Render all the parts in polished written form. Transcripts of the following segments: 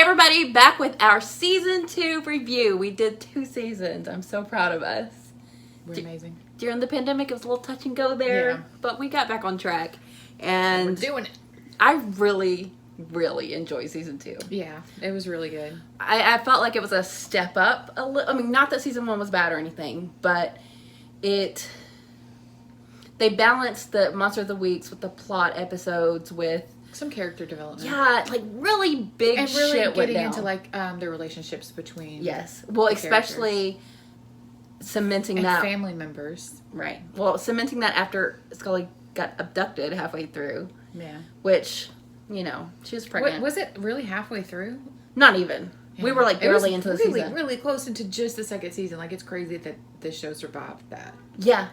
everybody, back with our season 2 review. We did 2 seasons. I'm so proud of us. We're amazing. During the pandemic, it was a little touch and go there, but we got back on track. And we're doing it. I really, really enjoyed season 2. Yeah, it was really good. I felt like it was a step up a little. I mean, not that season 1 was bad or anything, but they balanced the Monster of the Weeks with the plot episodes with some character development. Yeah, like really big and really shit getting into like the relationships between well, especially cementing and that family members. Right. Well, cementing that after Scully got abducted halfway through. Yeah. Which, you know, she was pregnant. Was it really halfway through? Not even. Yeah. We were like barely into the season. Really close into just the second season. Like, it's crazy that this show survived that. Yeah.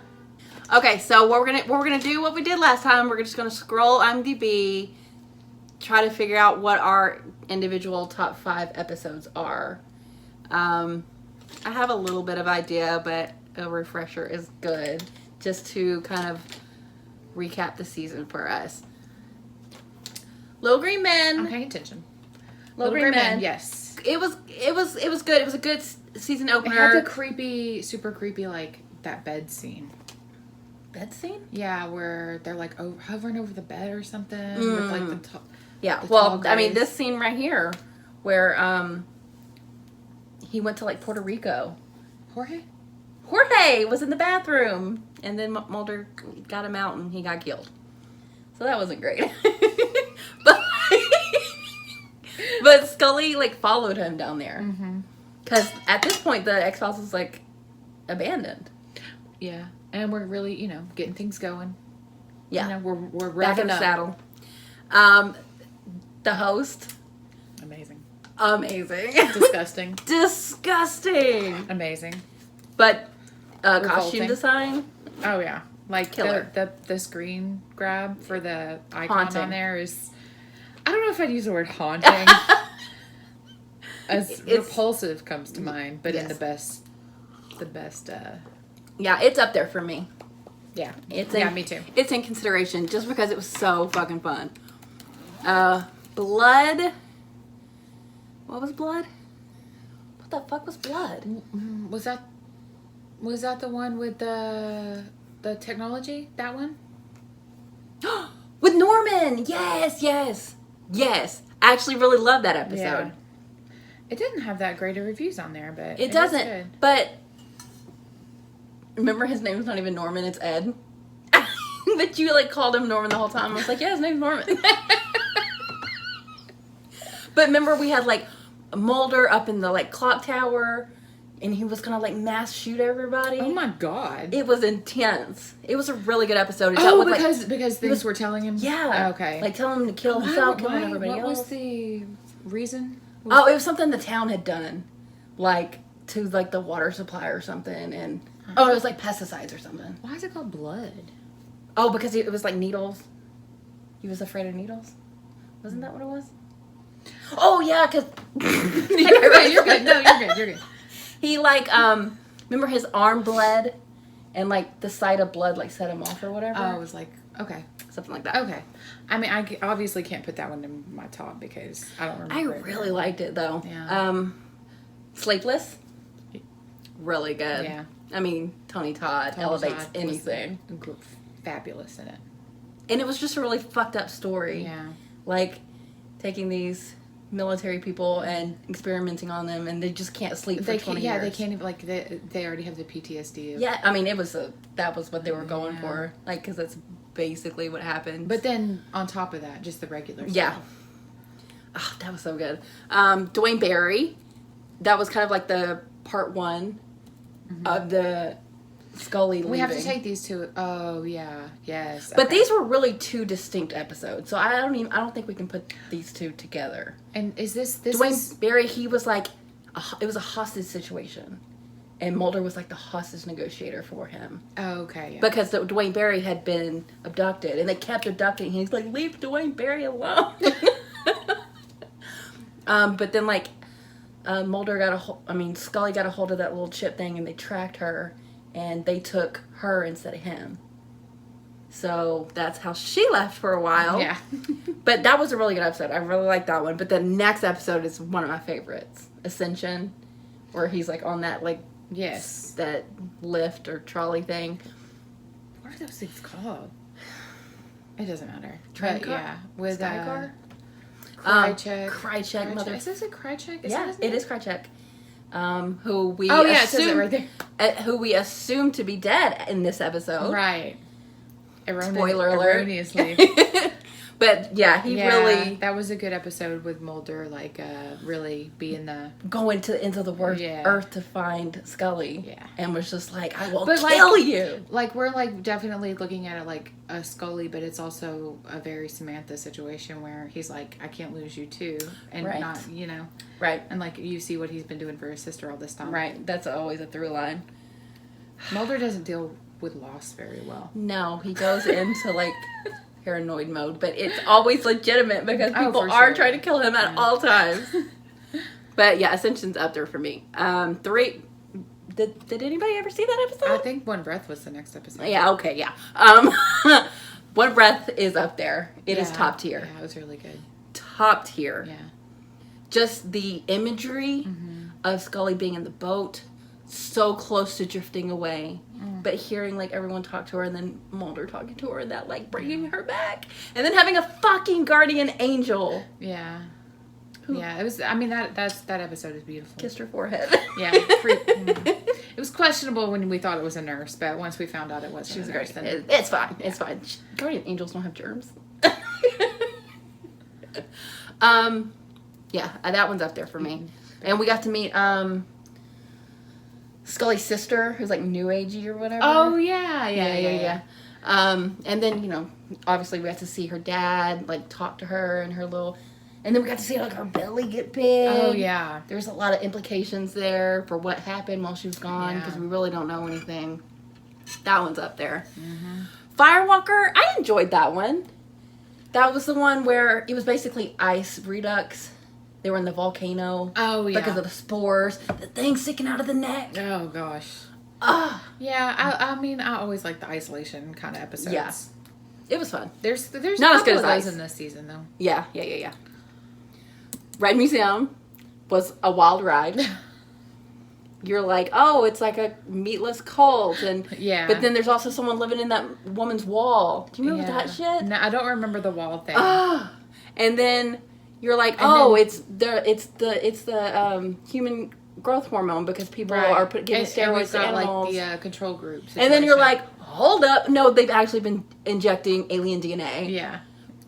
Okay, so we're gonna do what we did last time. We're just gonna scroll IMDb, try to figure out what our individual top 5 episodes are. I have a little bit of idea, but a refresher is good just to kind of recap the season for us. Little Green Men. I'm paying attention. Little Green Men. Yes. It was good. It was a good season opener. It had the creepy, super creepy, like that bed scene. Bed scene? Yeah, where they're like hovering over the bed or something with like the top. Yeah. Well, I mean, this scene right here, where he went to like Puerto Rico. Jorge was in the bathroom, and then Mulder got him out, and he got killed. So that wasn't great. but Scully like followed him down there because at this point the X-Files was like abandoned. Yeah, and we're really getting things going. Yeah, we're back in the saddle. The host. Amazing. Disgusting. Disgusting. Amazing. But costume design. Oh yeah, like killer. The screen grab for the icon Haunting. on there is. I don't know if I'd use the word haunting. As repulsive comes to mind, but in the best. Yeah, it's up there for me. Yeah, me too. It's in consideration just because it was so fucking fun. Blood. What was Blood? What the fuck was Blood? Was that the one with the technology? That one? With Norman. Yes. I actually really loved that episode. Yeah. It didn't have that great of reviews on there, but it doesn't. Good. But remember, his name's not even Norman; it's Ed. But you like called him Norman the whole time. I was like, yeah, his name's Norman. But remember, we had like Mulder up in the like clock tower, and he was gonna like mass shoot everybody. Oh my god! It was intense. It was a really good episode. Because things were telling him. Yeah. Okay. Like telling him to kill himself, killing everybody else. What was the reason? It was something the town had done, like to like the water supply or something, and it was like pesticides or something. Why is it called Blood? Oh, because it was like needles. He was afraid of needles. Wasn't that what it was? Oh yeah, because you're good. No, you're good. He like remember his arm bled, and like the sight of blood like set him off or whatever. Oh, it was like something like that. Okay, I mean I obviously can't put that one in my top because I don't remember. I really liked it though. Yeah. Sleepless, really good. Yeah. I mean Tony Todd elevates anything. Fabulous in it. And it was just a really fucked up story. Yeah. Like taking these military people and experimenting on them, and they just can't sleep for 20 years. Yeah, they can't even, like, they already have the PTSD. Yeah, I mean, that was what they were going for. Like, because that's basically what happened. But then, on top of that, just the regular stuff. Yeah. Oh, that was so good. Dwayne Barry, that was kind of like the part 1 of the Scully leaving. We have to take these two. Oh yeah, yes. But these were really 2 distinct episodes, so I don't think we can put these 2 together. And is this Dwayne Barry? He was like, it was a hostage situation, and Mulder was like the hostage negotiator for him. Oh, okay. Yeah. Because Dwayne Barry had been abducted, and they kept abducting him. He's like, leave Dwayne Barry alone. But then like, Scully got a hold of that little chip thing, and they tracked her. And they took her instead of him. So that's how she left for a while. Yeah. But that was a really good episode. I really liked that one. But the next episode is one of my favorites. Ascension. Where he's like on that like Yes. that lift or trolley thing. What are those things called? It doesn't matter. Train But, car? yeah. With Sky car? Krychek. Krychek, mother. Is this a Krychek? Yeah, it is Krychek. Who we Oh, yeah, it says it right there. Who we assume to be dead in this episode. Right. Spoiler alert. Erroneously. But yeah, he really that was a good episode with Mulder, like really being the going into the worst Yeah. earth to find Scully. Yeah. And was just like, I will But, kill you. like we're like definitely looking at it like a Scully, but it's also a very Samantha situation where he's like, I can't lose you too, and Right. not Right. and like you see what he's been doing for his sister all this time. Right. That's always a through line. Mulder doesn't deal with loss very well. No, he goes into like paranoid mode, but it's always legitimate because Oh, people for are sure. trying to kill him at all times. But yeah, Ascension's up there for me. 3. Did anybody ever see that episode? I think One Breath was the next episode. Yeah. Okay. Yeah. One Breath is up there. It is top tier. Yeah, it was really good. Top tier. Yeah. Just the imagery Mm-hmm. of Scully being in the boat, so close to drifting away, but hearing like everyone talk to her and then Mulder talking to her and that like bringing her back, and then having a fucking guardian angel Yeah. who Yeah, it was. I mean, that episode is beautiful. kissed her forehead. Yeah, it was questionable when we thought it was a nurse, but once we found out it wasn't, She was a great. nurse, then It's fine. It's fine. Guardian angels don't have germs. Yeah, that one's up there for me. And we got to meet Scully's sister, who's like new agey or whatever. Oh yeah. And then obviously we got to see her dad like talk to her and her little, and then we got to see like her belly get big. Oh yeah. There's a lot of implications there for what happened while she was gone because Yeah. we really don't know anything. That one's up there. Mm-hmm. Firewalker, I enjoyed that one. That was the one where it was basically ice redux. They were in the volcano. Oh yeah. Because of the spores. The thing sticking out of the neck. Oh gosh. Ah. Yeah, I mean, I always like the isolation kind of episodes. Yeah. It was fun. There's Not a as good couple as of those Ice. in this season though. Yeah. Red Museum was a wild ride. You're like, oh, it's like a meatless cult, and Yeah. But then there's also someone living in that woman's wall. Do you remember that shit? No, I don't remember the wall thing. Ah, and then you're like, And it's the human growth hormone because people Right. are giving And steroids we've to got, animals. like the control group. And then you're situation. like, hold up, no, they've actually been injecting alien DNA. Yeah.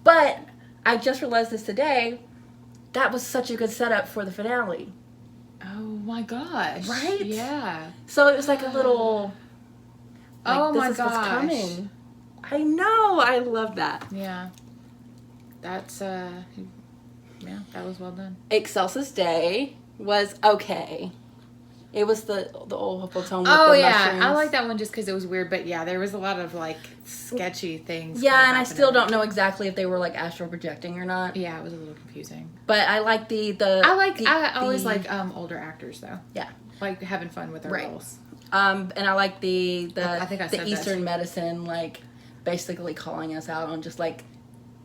But I just realized this today. That was such a good setup for the finale. Oh my gosh. Right? Yeah. So it was like a little. Like, Oh this my is what's gosh. coming. I know. I love that. Yeah. That's yeah, that was well done. Excelsis Day was okay. It was the old Hopotone with Oh the yeah, mushrooms. I like that one just because it was weird. But yeah, there was a lot of like sketchy things. Yeah, kinda and I still happening. don't know exactly if they were like astral projecting or not. Yeah, it was a little confusing. But I like the. I always like older actors though. Yeah. Like having fun with their Right. roles. And I like the I think I said that. Eastern medicine, like basically calling us out on just like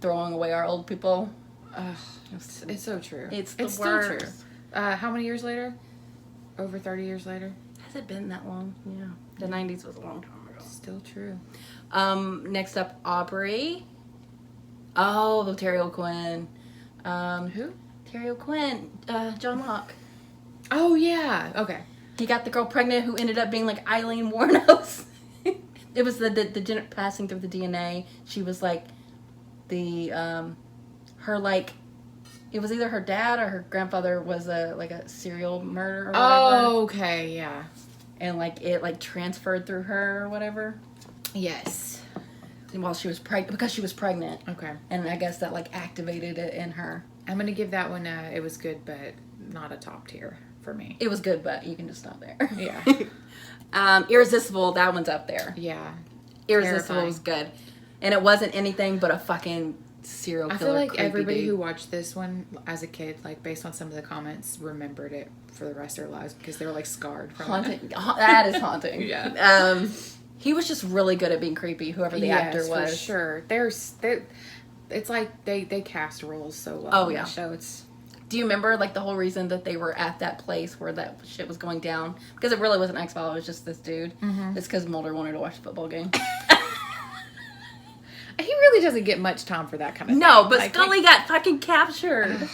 throwing away our old people. Ugh, it's so true. It's the so worst. true. How many years later? Over 30 years later. Has it been that long? Yeah. The 90s was a long time ago. Still true. Next up, Aubrey. Oh, Terry O'Quinn. Who? Terry O'Quinn. John Locke. Oh yeah. Okay. He got the girl pregnant who ended up being like Eileen Wuornos. It was the passing through the DNA. She was like her like. It was either her dad or her grandfather was a serial murder or whatever. Oh, okay, yeah. And like it like transferred through her or whatever. Yes. And while she was pregnant, because she was pregnant. Okay. And I guess that like activated it in her. I'm gonna give that one. It was good, but not a top tier for me. It was good, but you can just stop there. Yeah. Irresistible, that one's up there. Yeah. Irresistible Terrifying. was good. And it wasn't anything but a fucking serial killer. I feel like creepy everybody dude. who watched this one as a kid, like based on some of the comments, remembered it for the rest of their lives because they were like scarred from Haunting. it. That is haunting. Yeah. He was just really good at being creepy, whoever the actor was. For sure. It's like they cast roles so well Oh, on yeah. the show. It's... Do you remember, like, the whole reason that they were at that place where that shit was going down? Because it really wasn't X-File, it was just this dude. Mm-hmm. It's because Mulder wanted to watch the football game. He really doesn't get much time for that kind of thing. No, but like, Scully got fucking captured.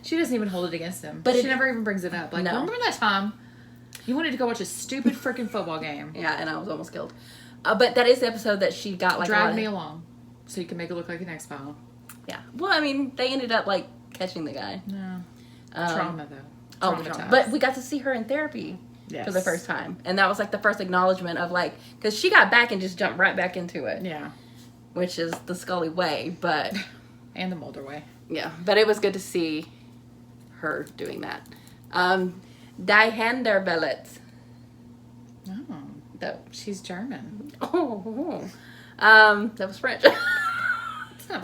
She doesn't even hold it against him. But she never even brings it up. Like, no. remember that time you wanted to go watch a stupid freaking football game? Yeah, and I was almost killed. But that is the episode that she got, like... Drag me along so you can make it look like an X-File. Yeah. Well, I mean, they ended up, like, catching the guy. No. Trauma, though. Oh, trauma. But we got to see her in therapy for the first time. And that was, like, the first acknowledgement of, like... Because she got back and just jumped right back into it. Yeah. Which is the Scully way, but... And the Mulder way. Yeah. But it was good to see her doing that. Die Handerbellet. Oh. She's German. Oh. That was French.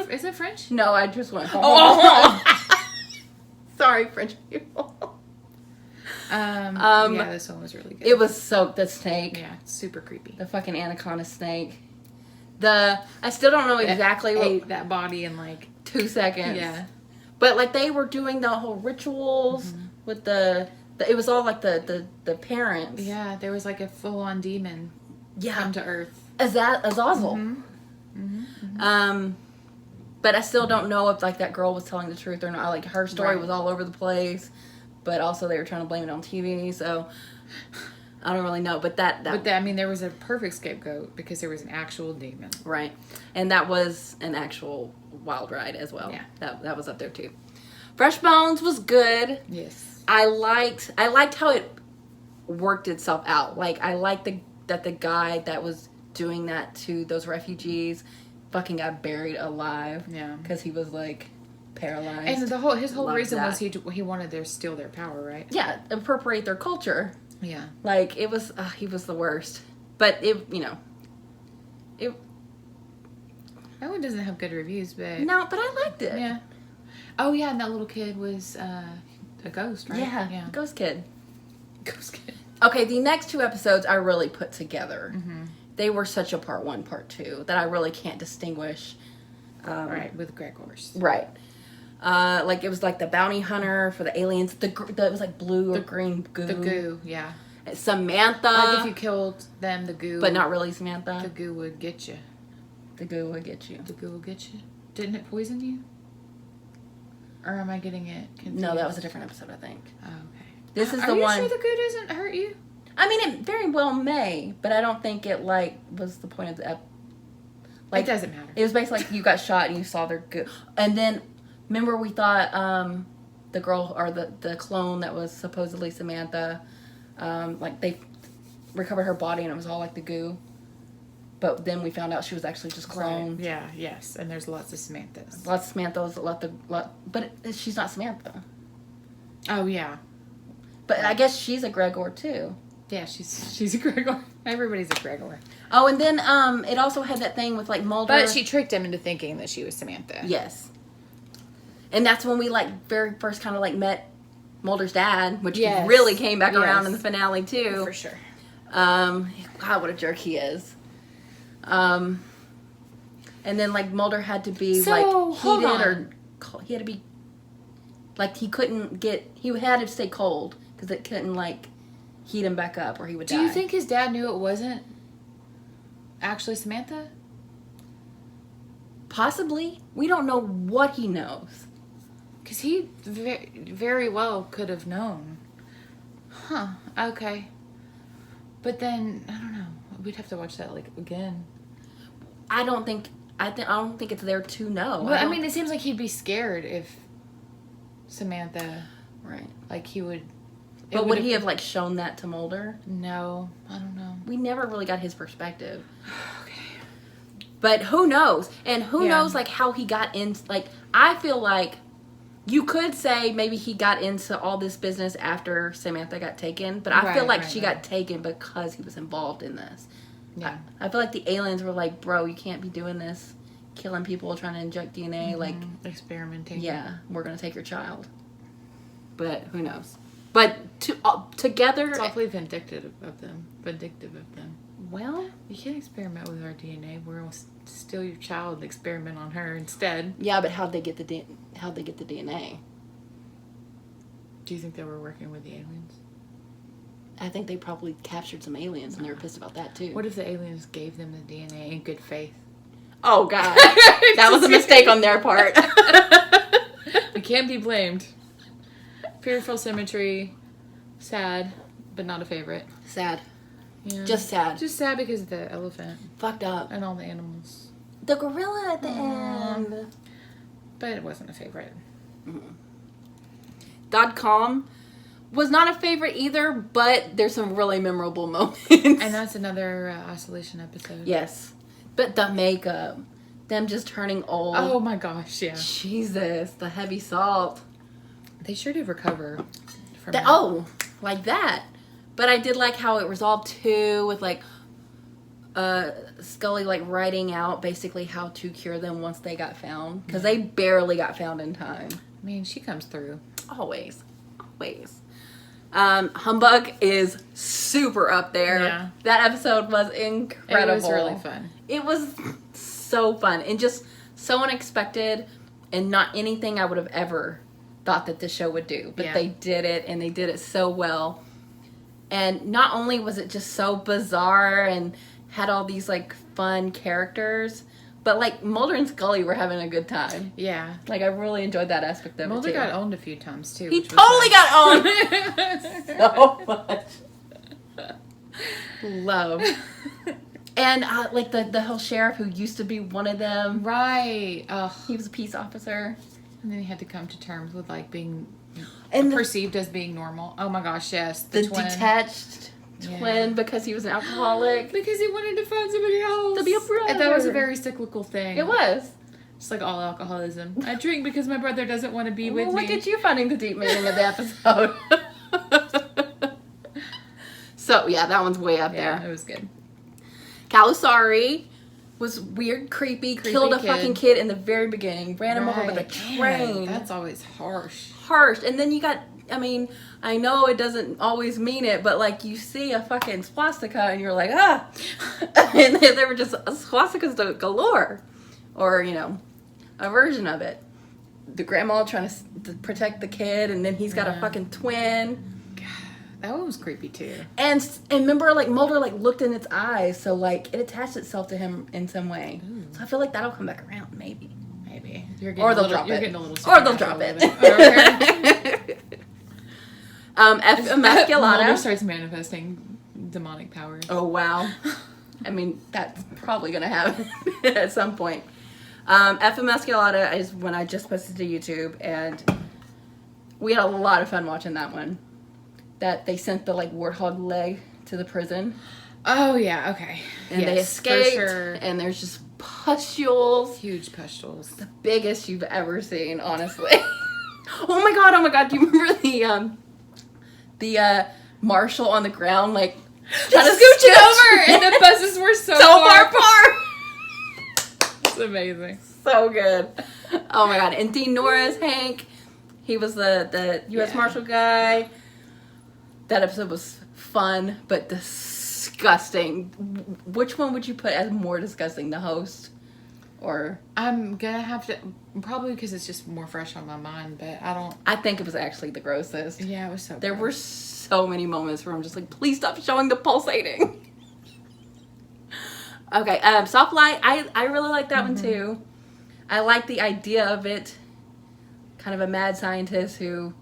Is it French? No, I just went... Oh. Sorry, French people. Yeah, this one was really good. It was the snake. Yeah, super creepy. The fucking anaconda snake. I still don't know exactly what... Ate that body in like 2 seconds. Yeah. But like they were doing the whole rituals with it was all like the parents. Yeah, there was like a full-on demon come to Earth. Azazel. Mm-hmm. Mm-hmm. But I still don't know if like that girl was telling the truth or not. Like her story was all over the place, but also they were trying to blame it on TV. So I don't really know. But I mean, there was a perfect scapegoat because there was an actual demon. Right, and that was an actual wild ride as well. Yeah, that was up there too. Fresh Bones was good. Yes, I liked how it worked itself out. Like I liked that the guy that was doing that to those refugees fucking got buried alive. Yeah, because he was like paralyzed. And his whole reason was he wanted to steal their power, right? Yeah, appropriate their culture. Yeah, like it was he was the worst. But it that one doesn't have good reviews, but no, but I liked it. Yeah. Oh yeah, and that little kid was a ghost, right? Yeah. Ghost kid. Ghost kid. Okay, the next 2 episodes I really put together. Mm-hmm. They were such a part 1, part 2 that I really can't distinguish. Right, with Gregors. Right. Like it was like the bounty hunter for the aliens. It was like blue or green goo. The goo, yeah. Samantha. Like if you killed them, the goo. But not really Samantha. The goo would get you. The goo would get you. The goo will get you. Didn't it poison you? Or am I getting it confused? No, that was a different episode, I think. Oh, okay. This is the one. Are you sure the goo doesn't hurt you? I mean, it very well may, but I don't think it like was the point of the like. It doesn't matter. It was basically like you got shot and you saw their goo, and then remember we thought the girl or the clone that was supposedly Samantha, like they recovered her body and it was all like the goo. But then we found out she was actually just cloned. Right. Yeah, yes. And there's lots of Samanthas. Lots of Samanthas, but she's not Samantha. Oh, yeah. But I guess she's a Gregor, too. Yeah, she's a Gregor. Everybody's a Gregor. Oh, and then it also had that thing with, like, Mulder. But she tricked him into thinking that she was Samantha. Yes. And that's when we, like, very first kind of, like, met Mulder's dad, which really came back around in the finale, too. For sure. God, what a jerk he is. And then like Mulder had to be like heated or he had to be like he had to stay cold because it couldn't like heat him back up or he would die. Do you think his dad knew it wasn't actually Samantha? Possibly. We don't know what he knows. Because he very well could have known. Huh. Okay. But then I don't know. We'd have to watch that like again. I don't think it's there to know. Well, I mean, it seems like he'd be scared if Samantha, right? Like he would. But would he have like shown that to Mulder? No, I don't know. We never really got his perspective. Okay. But who knows? And who knows like how he got in? Like I feel like you could say maybe he got into all this business after Samantha got taken, but I feel like she got taken because he was involved in this. Yeah. I feel like the aliens were like, bro, you can't be doing this, killing people, trying to inject DNA, like experimenting. Yeah, we're gonna take your child. But who knows? But together, it's awfully vindictive of them. Well, You can't experiment with our DNA. We're going to steal your child and experiment on her instead. yeah, but how'd they get the DNA? Do you think they were working with the aliens? I think they probably captured some aliens, and they were pissed about that too. What if the aliens gave them the DNA in good faith? Oh God, that was a mistake on their part. We can't be blamed. Fearful symmetry, sad, but not a favorite. Sad. Yeah. Just sad. Just sad because of the elephant Fucked up. and all the animals. The gorilla at the end. But it wasn't a favorite. .com was not a favorite either, but there's some really memorable moments. And that's another Oscillation episode. Yes. But the makeup. Them just turning old. Oh my gosh, yeah. Jesus. The heavy salt. They sure did recover from that. Oh, like that. But I did like how it resolved too, with like Scully like writing out basically how to cure them once they got found, because they barely got found in time. I mean, she comes through. Always. Humbug is super up there. Yeah. That episode was incredible. It was really fun. It was so fun and just so unexpected, and not anything I would have ever thought that this show would do. But they did it, and they did it so well. And not only was it just so bizarre and had all these like fun characters, but like Mulder and Scully were having a good time. Yeah. Like I really enjoyed that aspect of Mulder it too. got owned a few times too. He which was totally nice. got owned so much. Love. And like the whole sheriff who used to be one of them. Right. Ugh. He was a peace officer. And then he had to come to terms with like being And perceived as being normal. Oh my gosh, yes. the twin. detached twin because he was an alcoholic. Because he wanted to find somebody else. To be a brother. And that was a very cyclical thing. It was. Just like all alcoholism. I drink because my brother doesn't want to be with me. Look at you finding the deep meaning of the episode. So, yeah, that one's way up Yeah, there. it was good. Kalusari was weird, creepy killed a kid. fucking kid in the very beginning, ran him over with a train. Man, that's always harsh. Harsh. And then you got, I mean, I know it doesn't always mean it, but like you see a fucking swastika and you're like, ah. And they were just swastikas galore. Or, you know, a version of it. The grandma trying to protect the kid, and then he's got a fucking twin. That one was creepy too. And remember, like, Mulder, like, looked in its eyes, so, like, it attached itself to him in some way. Ooh. So I feel like that'll come back around, maybe. Maybe. Or they'll drop it. You're getting a little Or they'll drop it. Emasculata. Mulder starts manifesting demonic powers. Oh, wow. I mean, that's probably going to happen at some point. Emasculata is when I just posted to YouTube, and we had a lot of fun watching that one. That they sent the, like, warthog leg to the prison. Oh, yeah, okay. And they escaped, and there's just pustules. Huge pustules. The biggest you've ever seen, honestly. Oh my god, do you remember the marshal on the ground, like, trying to scooch it over, and the buses were so far apart. It's amazing. So good. Oh my god. And Dean Norris, Hank, he was the U.S. Marshal guy. That episode was fun, but disgusting. Which one would you put as more disgusting, the host? Or I'm gonna have to, probably because it's just more fresh on my mind, but I think it was actually the grossest. Yeah, it was so There gross. were so many moments where I'm just like, please stop showing the pulsating. Okay, Soft Light, I really like that one too. I like the idea of it. Kind of a mad scientist who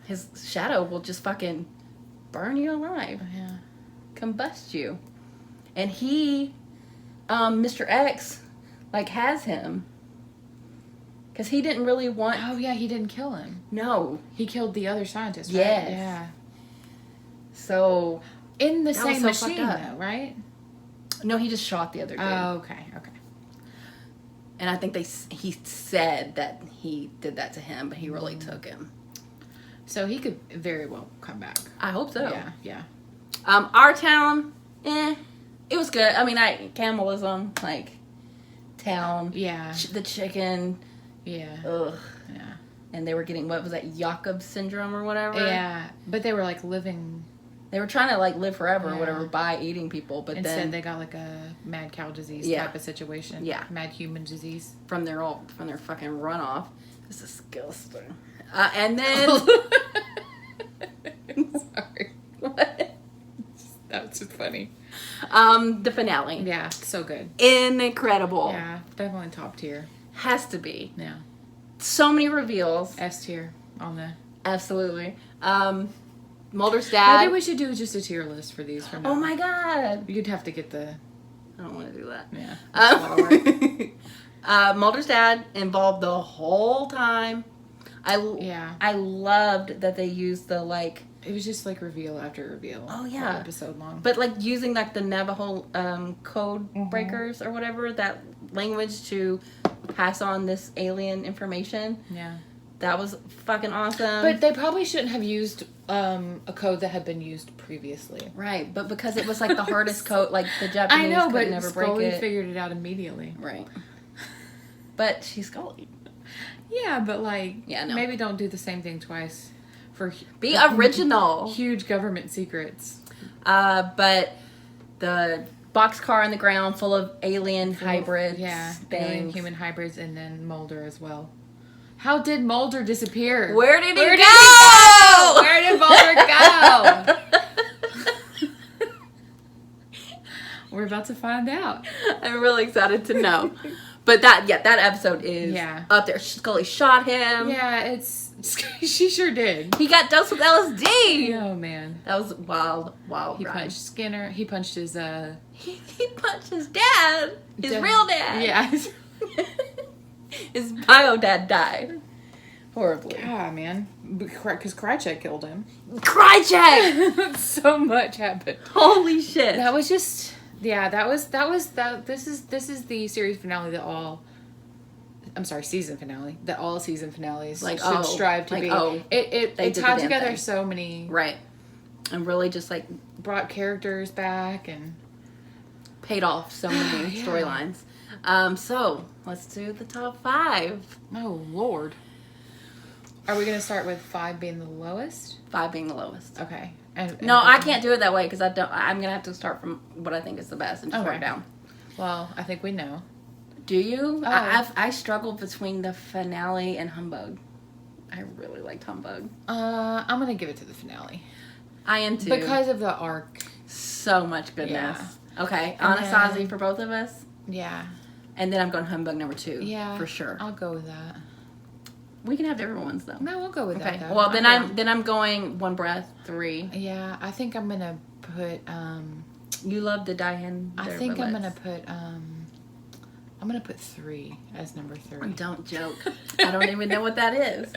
his shadow will just fucking burn you alive. Yeah. Combust you. And he, Mr. X, like, has him. Because he didn't really want... Oh, yeah, he didn't kill him. No. He killed the other scientist, right? Yes. Yeah. So... In the That was same so machine, fucked up. though, right? No, he just shot the other dude. Oh, okay. And I think he said that he did that to him, but he really took him. So he could very well come back. I hope so. Yeah. Our town, it was good. I mean, cannibalism, like, town. Yeah. The chicken. Yeah. Ugh. Yeah. And they were getting, what was that, Jakob syndrome or whatever? Yeah. But they were, like, living They were trying to like live forever or Yeah. whatever by eating people, but Instead, then they got like a mad cow disease Yeah. type of situation. Yeah. Mad human disease. from their fucking runoff. It's disgusting. And then Sorry. what? That's just funny. The finale. Yeah, so good. Incredible. Yeah, definitely top tier. Has to be. Yeah. So many reveals. S tier on the. Absolutely. Mulder's dad. Maybe we should do just a tier list for these from now Oh on. my god. You'd have to get the. I don't want to do that. Yeah. That's a lot of work. Mulder's dad involved the whole time. Yeah. I loved that they used the like, It was just like reveal after reveal. Oh, yeah. Whole episode long. but like using like the Navajo code Mhm. breakers or whatever, that language to pass on this alien information. Yeah. That was fucking awesome. But they probably shouldn't have used a code that had been used previously. right, but because it was like the hardest code, like the Japanese I know, could but never break Scully it. figured it out immediately. Right. But she's Scully. Yeah, but like, Yeah, no. maybe don't do the same thing twice for Be original. huge government secrets. But the boxcar on the ground full of alien hybrids. Yeah, things. alien human hybrids, and then Mulder as well. How did Mulder disappear? Where did he Where go? did he go? Where did Mulder go? We're about to find out. I'm really excited to know. But that episode is Yeah. up there. Scully shot him. Yeah, it's she sure did. He got dosed with LSD. Oh man, That was wild he ride. punched Skinner. He punched his He punched his dad. His dad. real dad. Yeah. His bio dad died. Horribly. God, man, because Krychek killed him. Krychek! So much happened. Holy shit. That was just that was this is the series finale that all I'm sorry, season finale that all season finales Like, should strive to like, be. oh, It they did the tied damn together thing. so many, Right. And really just like brought characters back and paid off so many Yeah. storylines. So let's do the top 5. oh Lord. Are we gonna start with 5 being the lowest? 5 being the lowest. Okay. And No, I can't do it that way because I'm gonna have to start from what I think is the best and just Okay. work down. Well, I think we know. Do you? Oh. I struggled between the finale and Humbug. I really liked Humbug. I'm gonna give it to the finale I am too. because of the arc. so much goodness. Okay, And Anasazi then- for both of us, Yeah. and then I'm going Humbug number 2. Yeah. for sure. I'll go with that. We can have different ones though. No, we'll go with Okay. that. Though. Well, then down. I'm going One Breath 3. Yeah, I think I'm gonna put. You love the Diane. I think I'm gonna put. I'm gonna put 3 as number 3. Don't joke. I don't even know what that is.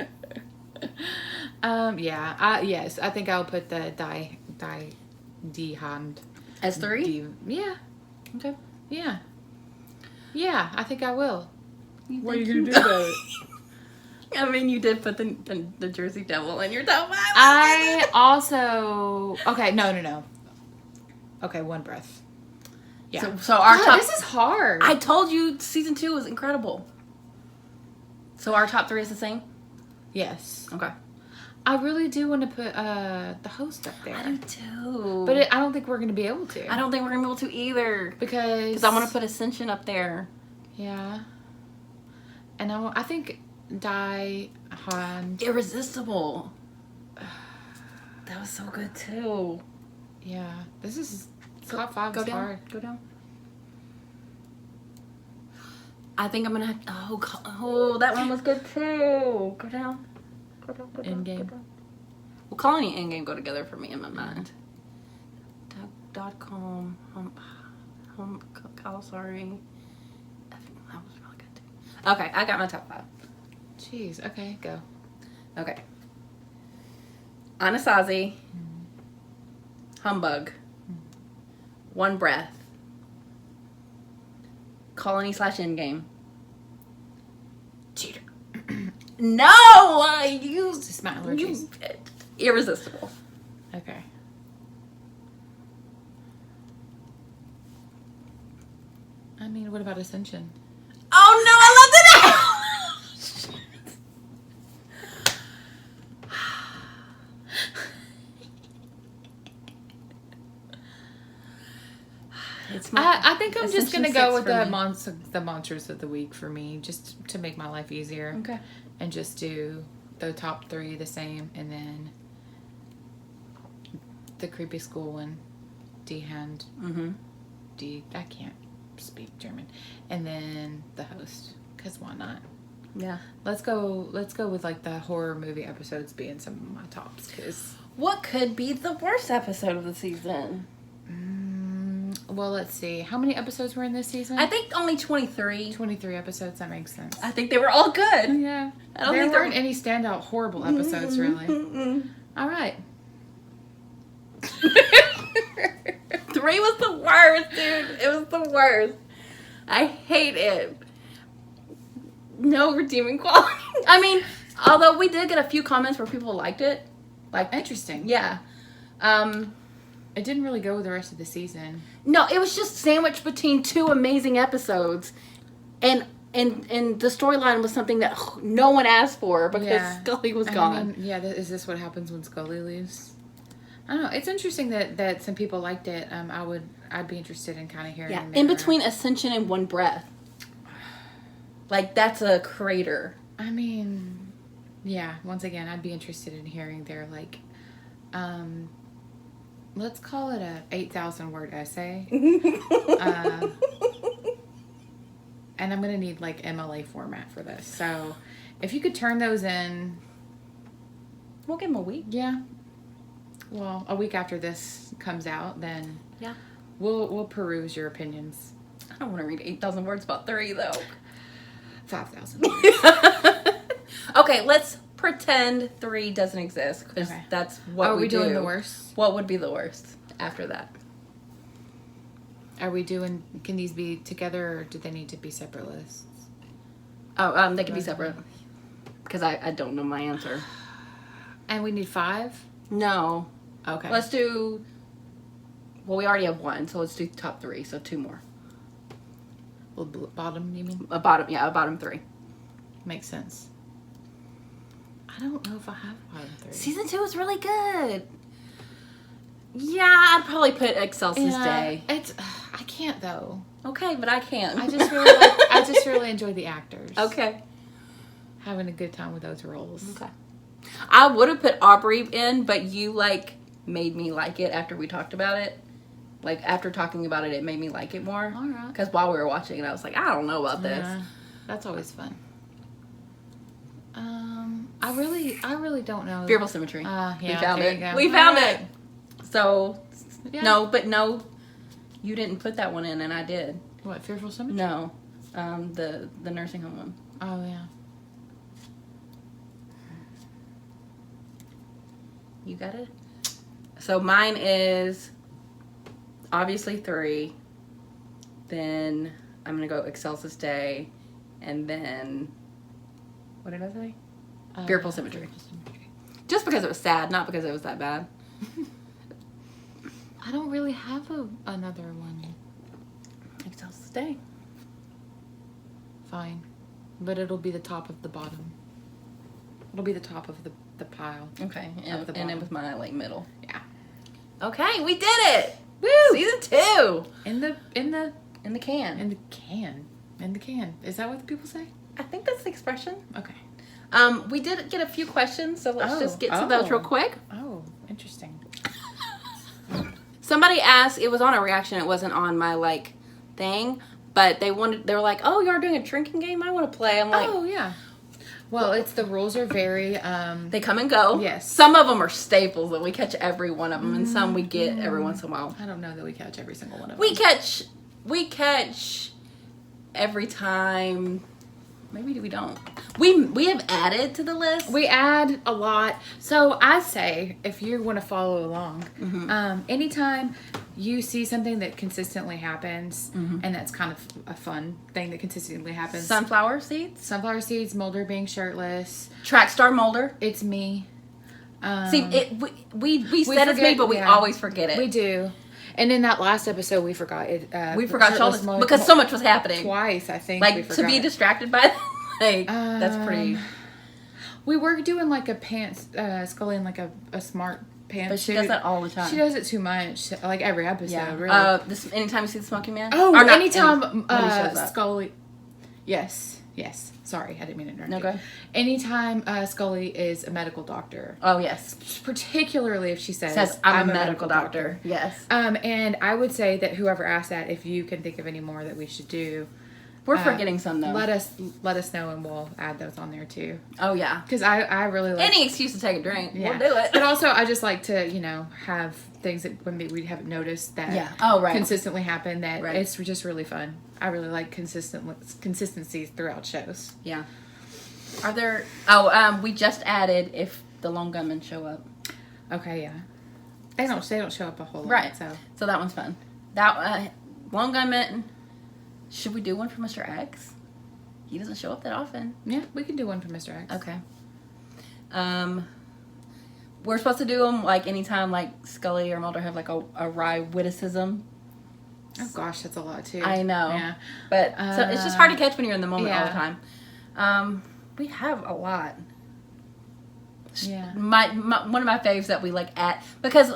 Yeah. Yes, I think I'll put the D hand. As 3. Yeah. Okay. Yeah. Yeah. I think I will. What are you gonna do about it? I mean, you did put the Jersey Devil in your top 5. I also. Okay. No. Okay. One breath. Yeah. So our God, top. this is hard. I told you season 2 was incredible. So our top 3 is the same. Yes. Okay. I really do want to put the host up there. I do too. But I don't think we're going to be able to. I don't think we're gonna be able to either. Because I want to put Ascension up there. Yeah. And I think Die Hand. Irresistible. That was so good too. Yeah. This is top 5 Go is down. hard. Go down. I think I'm gonna have. Oh, that one was good too. Go down. Go down. Go down. Endgame. Go down. Well, Colony and Endgame go together for me in my mind. .com. Sorry. That was really good too. Okay, I got my top 5. Jeez. Okay, go. Okay. Anasazi. Humbug. One Breath. Colony / Endgame. Cheater. No! You. It's just my allergies. Irresistible. Okay. I mean, what about Ascension? Oh no, I love it! It's I think I'm just Ascension gonna go 6 with for the monsters of the week for me, just to make my life easier. Okay. And just do the top 3 the same, and then the creepy school one, D-Hand. I can't speak German. And then the host, because why not? Yeah. Let's go with like the horror movie episodes being some of my tops. Cause What could be the worst episode of the season? well, let's see. How many episodes were in this season? I think only 23. 23 episodes. That makes sense. I think they were all good. Yeah. I don't There think weren't any standout horrible episodes, really. All right. 3 was the worst, dude. It was the worst. I hate it. No redeeming quality. I mean, although we did get a few comments where people liked it. Like, Interesting. yeah. It didn't really go with the rest of the season. No, it was just sandwiched between 2 amazing episodes. And the storyline was something that no one asked for because Scully was gone. I mean, is this what happens when Scully leaves? I don't know. It's interesting that some people liked it. I'd be interested in kind of hearing. Yeah, in between Ascension and One Breath. Like, that's a crater. I mean, yeah. Once again, I'd be interested in hearing their let's call it a 8,000 word essay. And I'm gonna need like MLA format for this. So, if you could turn those in, We'll give them a week. yeah. Well, a week after this comes out, then Yeah. we'll peruse your opinions. I don't want to read 8,000 words about 3, though. 5,000. Okay, let's pretend 3 doesn't exist, because Okay. that's what Are we we do. doing the worst? What would be the worst after that? Are we doing? Can these be together, or do they need to be separate lists? Oh, they can be separate. Because I don't know my answer. And we need 5. No. Okay. Let's do... Well, we already have 1, so let's do top 3, so 2 more. Well, bottom, you mean? A bottom 3. Makes sense. I don't know if I have bottom 3. Season 2 was really good. Yeah, I'd probably put Excelsis Day. It's I can't though. Okay, but I can. I just really enjoy the actors. Okay. Having a good time with those roles. Okay. I would have put Aubrey in, but you, made me like it after we talked about it. After talking about it, it made me like it more. All right. Because while we were watching it, I was like, I don't know about this. Yeah, that's always fun. I really don't know. Fearful Symmetry. Yeah, we found there it. you go. We found All it. So, Yeah. no, you didn't put that one in, and I did. What, Fearful Symmetry? No, the nursing home one. Oh, yeah. You got it? So mine is obviously 3. Then I'm going to go Excelsis Day. And then, what did I say? Fearful Symmetry. Just because it was sad, not because it was that bad. I don't really have another one. Excelsis Day. Fine. But it'll be the top of the bottom. It'll be the top of the pile. Okay. At the And it bottom. was my, middle. Yeah. Okay, we did it! Woo! Season 2! In the In the can. can. In the can. Is that what the people say? I think that's the expression. Okay. We did get a few questions, so let's Oh, just get to those real quick. Oh, interesting. Somebody asked, it was on a reaction, it wasn't on my, thing, but they were like, oh, you're doing a drinking game? I want to play. I'm like, Oh, yeah. Well, the rules are very, they come and go. Yes. Some of them are staples that we catch every one of them, and some we get every once in a while. I don't know that we catch every single one of them. We catch every time. Maybe we don't. We have added to the list. We add a lot. So I say, if you want to follow along, anytime you see something that consistently happens, and that's kind of a fun thing that consistently happens. Sunflower seeds. Sunflower seeds, Mulder being shirtless. Track star Mulder. It's me. See, we said it's me, forget- but we yeah. always forget it. We do. And in that last episode, we forgot it. We forgot shoulders because so much was happening. Twice, I think. we To be forgot. distracted by that's pretty. We were doing like a Scully in like a smart pantsuit. But she does that all the time. She does it too much, like every episode. Yeah. Really. Anytime you see the Smoking Man. Oh, or not, anytime when he shows up. Scully. Yes. Sorry, I didn't mean to interrupt. No, go ahead. Anytime Scully is a medical doctor. Oh yes. Particularly if she says I'm a medical doctor. Yes. And I would say that whoever asked that, if you can think of any more that we should do, We're forgetting some though. let us know and we'll add those on there too. Oh yeah. Because I really like Any excuse to take a drink, yeah. we'll do it. But also I just like to have things that when we haven't noticed that consistently happen that it's just really fun. I really like consistencies throughout shows. Yeah. Are there? Oh, we just added if the lone gunmen show up. Okay, yeah. They don't show up a whole lot. Right. So that one's fun. That lone gunmen. Should we do one for Mr. X? He doesn't show up that often. Yeah, we can do one for Mr. X. Okay. We're supposed to do them like anytime like Scully or Mulder have like a wry witticism. Oh gosh, that's a lot too. I know. Yeah. But so it's just hard to catch when you're in the moment all the time. We have a lot. Yeah. My one of my faves that we like at because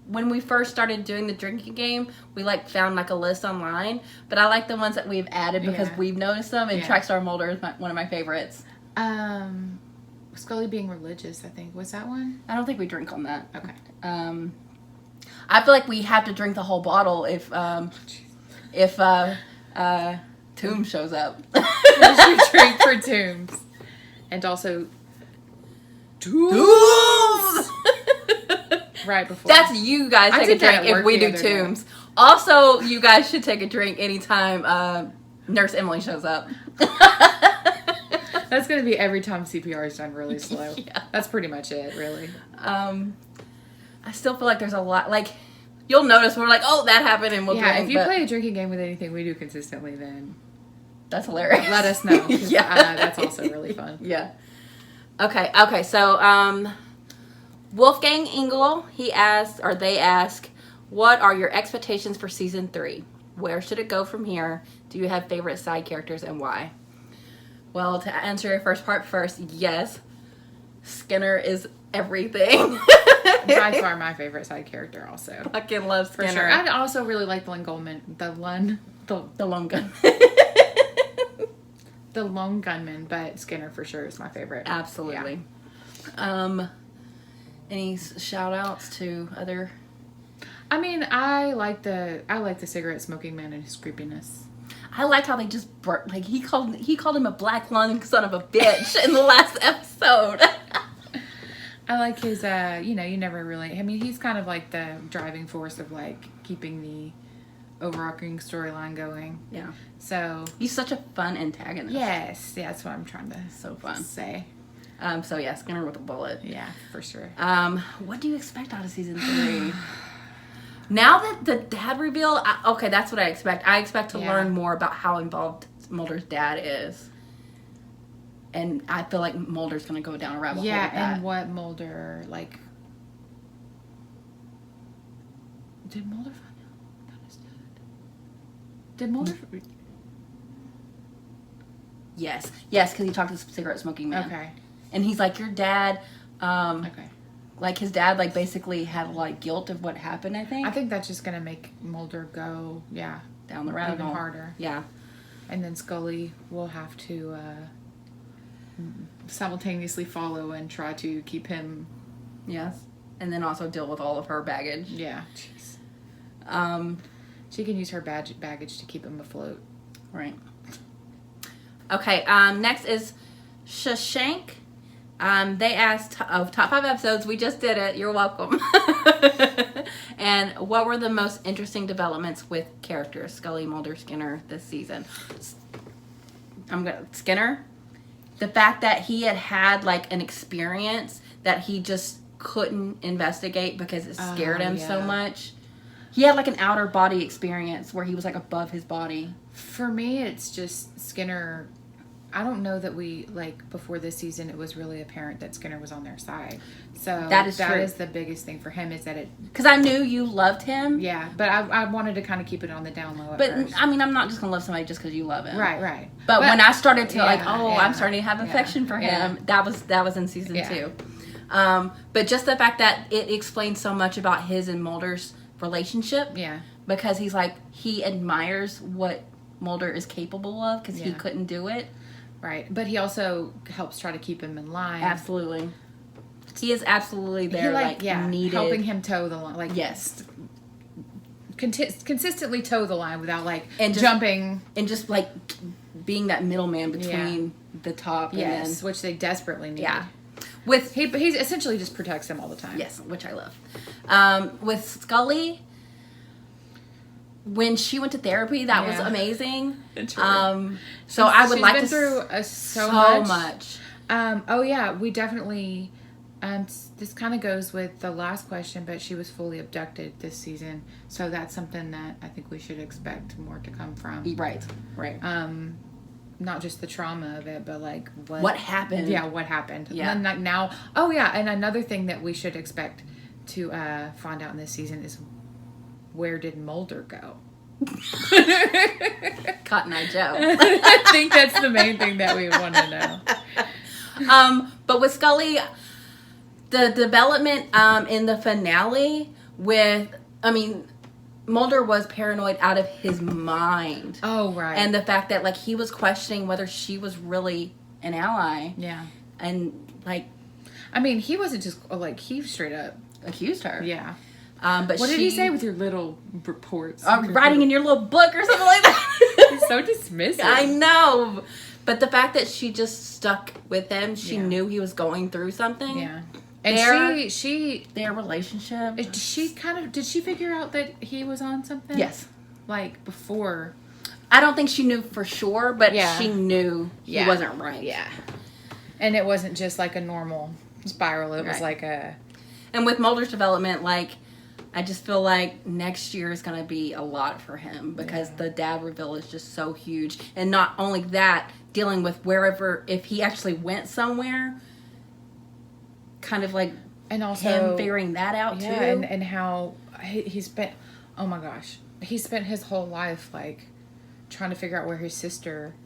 when we first started doing the drinking game, we like found like a list online. But I like the ones that we've added because we've noticed them. And Trackstar Mulder is one of my favorites. Scully being religious, I think. Was that one? I don't think we drink on that. Okay. I feel like we have to drink the whole bottle if Tomb shows up. We drink for Tombs. And also Tombs! Right before. That's you guys take a drink if we do Tombs. Also, you guys should take a drink anytime Nurse Emily shows up. That's going to be every time CPR is done really slow. Yeah. That's pretty much it, really. I still feel like there's a lot, like, you'll notice we're like, oh, that happened, and we'll drink. If you play a drinking game with anything we do consistently, then that's hilarious. let us know. Yeah. That's also really fun. Yeah. Okay, so, Wolfgang Engel, they ask, what are your expectations for season 3? Where should it go from here? Do you have favorite side characters and why? Well, to answer your first part first, yes. Skinner is everything. By far my favorite side character also. Fucking love Skinner. For sure. I also really like the lone gunman. The lone gun. The lone gunman, but Skinner for sure is my favorite. Absolutely. Yeah. Any shout outs to other? I mean, I like the cigarette smoking man and his creepiness. I liked how they just like he called him a black lung son of a bitch in the last episode. I like his you never really, I mean, he's kind of like the driving force of like keeping the overarching storyline going. Yeah. So he's such a fun antagonist. Yes, that's what I'm trying to say. So yeah, Skinner with a bullet. Yeah, for sure. What do you expect out of season 3? Now that the dad reveal, okay, that's what I expect. I expect to learn more about how involved Mulder's dad is. And I feel like Mulder's going to go down a rabbit hole with that. Yeah, and what Mulder, like... Did Mulder find out about his dad? Did Mulder... Yes, because he talked to the cigarette smoking man. Okay. And he's like, your dad... okay. Like, his dad, like, basically had, like, guilt of what happened, I think. I think that's just going to make Mulder go, down the rabbit hole. Even harder. Yeah. And then Scully will have to simultaneously follow and try to keep him... Yes. And then also deal with all of her baggage. Yeah. Jeez. She can use her baggage to keep him afloat. Right. Okay, next is Shashank. They asked of top 5 episodes. We just did it. You're welcome. And what were the most interesting developments with characters, Scully, Mulder, Skinner, this season? Skinner. The fact that he had like an experience that he just couldn't investigate because it scared him so much. He had like an outer body experience where he was like above his body. For me, it's just Skinner. I don't know that we, like, before this season, it was really apparent that Skinner was on their side. So that is the biggest thing for him is that it... Because I knew you loved him. Yeah, but I wanted to kind of keep it on the down low at first. I mean, I'm not just going to love somebody just because you love him. Right. But when I started to, I'm starting to have affection for him, that was in season 2. But just the fact that it explains so much about his and Mulder's relationship. Yeah. Because he's like, he admires what Mulder is capable of because he couldn't do it. Right. But he also helps try to keep him in line. Absolutely. He is absolutely there, needed. Helping him toe the line. Yes. Consistently toe the line without, jumping. And just, being that middleman between the top and then... which they desperately need. Yeah. He essentially just protects them all the time. Yes, which I love. With Scully... When she went to therapy, that was amazing. So I would like to... She's been through so much. We definitely... this kind of goes with the last question, but she was fully abducted this season. So that's something that I think we should expect more to come from. Right. Not just the trauma of it, but what happened. Yeah, what happened. Yeah. And then now... Oh, yeah, and another thing that we should expect to find out in this season is... Where did Mulder go? Cotton Eye Joe. I think that's the main thing that we want to know. But with Scully, the development in the finale Mulder was paranoid out of his mind. Oh, right. And the fact that, he was questioning whether she was really an ally. Yeah. And, he wasn't just, he straight up accused her. Yeah. But what did he say with your little reports? Writing in your little book or something like that. He's so dismissive. I know. But the fact that she just stuck with him, she knew he was going through something. Yeah. And she their relationship. Did she figure out that he was on something? Yes. Before. I don't think she knew for sure, but she knew he wasn't right. Yeah. And it wasn't just a normal spiral. It was a... And with Mulder's development, I just feel like next year is going to be a lot for him because the dad reveal is just so huge. And not only that, dealing with if he actually went somewhere, kind of and also him figuring that out too. And how he spent, oh my gosh, he spent his whole life trying to figure out where his sister,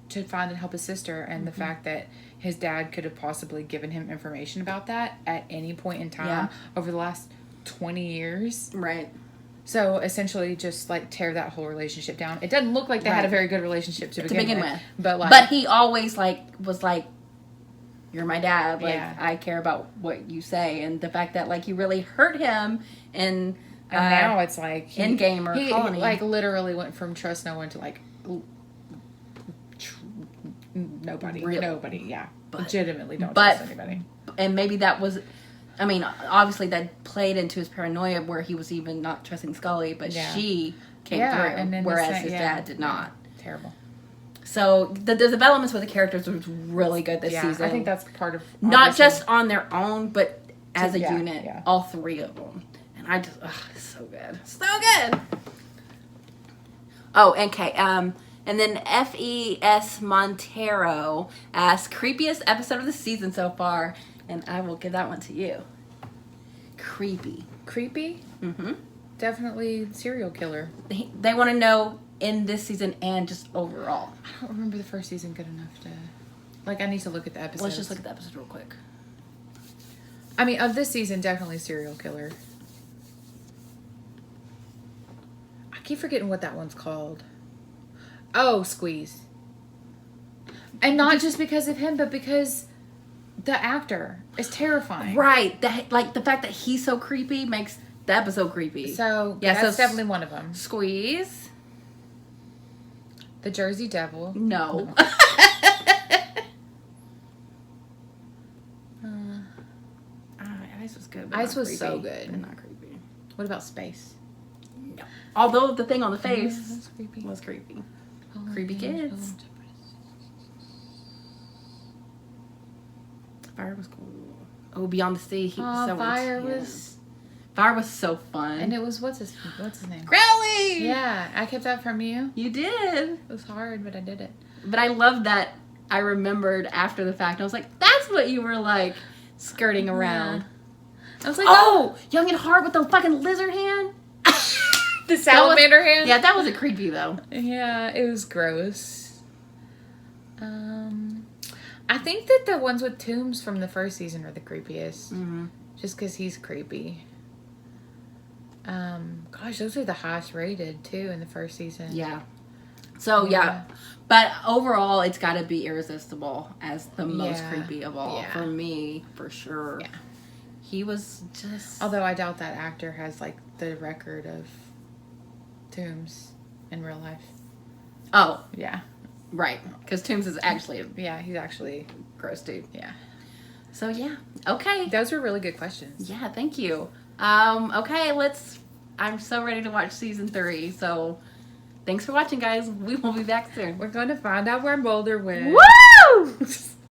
to find and help his sister, and the fact that his dad could have possibly given him information about that at any point in time over the last 20 years. Right. So essentially just tear that whole relationship down. It doesn't look like they had a very good relationship to begin with. But he always was you're my dad. I care about what you say. And the fact that he really hurt him and now it's Endgame or Colony. He literally went from trust no one to nobody. Really? Nobody, yeah. Legitimately don't trust anybody. And maybe that was... obviously that played into his paranoia where he was even not trusting Scully, but she came through, whereas his dad did not. Terrible. So the developments with the characters was really good this season. I think that's part of... Not just on their own, but as a unit. Yeah. All three of them. And I just... it's so good. So good! Oh, okay. And then FES Montero asked, creepiest episode of the season so far. And I will give that one to you. Creepy. Creepy? Mm-hmm. Definitely serial killer. They want to know in this season and just overall. I don't remember the first season good enough to... I need to look at the episodes. Let's just look at the episode real quick. Of this season, definitely serial killer. I keep forgetting what that one's called. Oh, Squeeze. And not just because of him, but because... The actor is terrifying. Right. The fact that he's so creepy makes the episode creepy. So, that's definitely one of them. Squeeze. The Jersey Devil. No. Ice was good. Ice was so good. But not creepy. What about Space? No. Although the thing on the face was creepy. Creepy kids. Fire was cool. Oh, Beyond the Sea. Fire was so fun. And it was what's his name? Crowley. Yeah, I kept that from you. You did. It was hard, but I did it. But I love that I rembered after the fact. I was like, that's what you were skirting around. Yeah. I was like, oh, Young and Hard with the fucking lizard hand. The salamander hand. Yeah, that wasn't creepy though. Yeah, it was gross. I think that the ones with Toombs from the first season are the creepiest. Mm-hmm. Just because he's creepy. Gosh, those are the highest rated, too, in the first season. Yeah. So, yeah. But overall, it's got to be Irresistible as the most creepy of all. For me, for sure. Yeah. He was just... Although I doubt that actor has, like, the record of Toombs in real life. Oh. Yeah. Right. Because Toombs is actually... Yeah, he's actually... gross dude. Yeah. So, yeah. Okay. Those were really good questions. Yeah, thank you. Okay, I'm so ready to watch season 3. So, thanks for watching, guys. We will be back soon. We're going to find out where Mulder went. Woo!